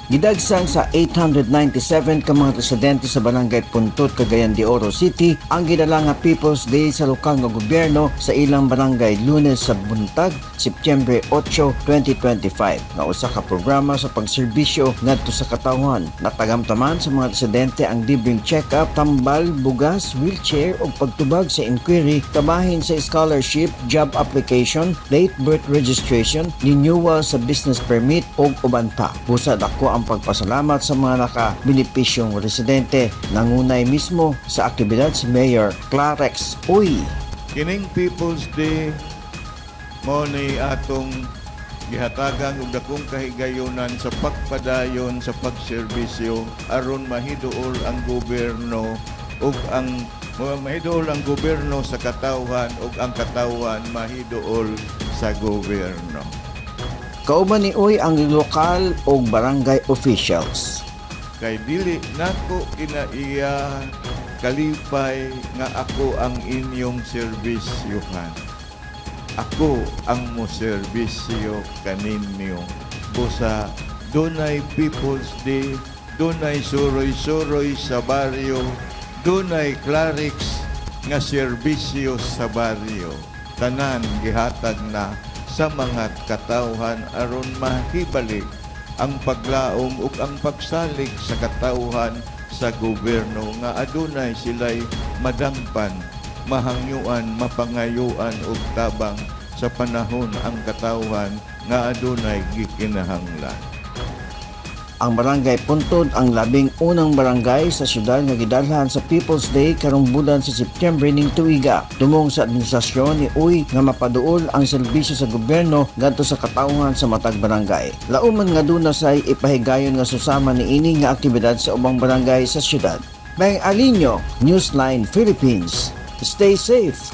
Gidagsang sa 897 ka mga residente sa Barangay Puntot, Cagayan de Oro City ang ginala nga People's Day sa lokal nga gobyerno sa ilang barangay Lunes sa buntag, Septyembre 8, 2025. Nga usa ka programa sa pagserbisyo ngadto sa katawhan. Natagamtaman sa mga residente ang libreng check-up, tambal, bugas, wheelchair o pagtubag sa inquiry kabahin sa scholarship, job application, late birth registration, renewal sa business permit o uban pa. Busad ako ang pagpasalamat sa mga naka-benepisyong residente. Nangunay mismo sa aktibidad si Mayor Clarex Uy. Kining People's Day mo ni atong gihatagan og dakong kahigayonan sa pagpadayon sa pagserbisyo aron mahiduol ang gobyerno ug ang mahiduol ang gobyerno sa katawhan ug ang katawhan mahiduol sa gobyerno. Kauban ni Uy ang lokal o barangay officials. Kay dili nako kinaiya kalipay nga ako ang inyong serbisyohan. Ako ang mo serbisyo kaninyo. Busa dunay People's Day, dunay suroy-suroy sa baryo, dunay Clarix nga serbisyo sa baryo. Tanan gihatag na sa mga katawhan aron mahibalik ang paglaom ug ang pagsalig sa katawhan sa gobyerno nga adunay sila'y madampan, mahangyuan, mapangayuan ug tabang sa panahon ang katawhan nga adunay gikinahanglan. Ang Barangay Puntod ang labing unang barangay sa syudad nga gidalhan sa People's Day karong bulan sa Septyembre ning tuiga. Tumong sa administrasyon ni Uy nga mapaduol ang serbisyo sa gobyerno ngadto sa katawhan sa matag barangay. Lauman nga duna say ipahigayon nga susama ni ini nga aktibidad sa ubang barangay sa syudad. Bang Alinyo, Newsline Philippines. Stay safe.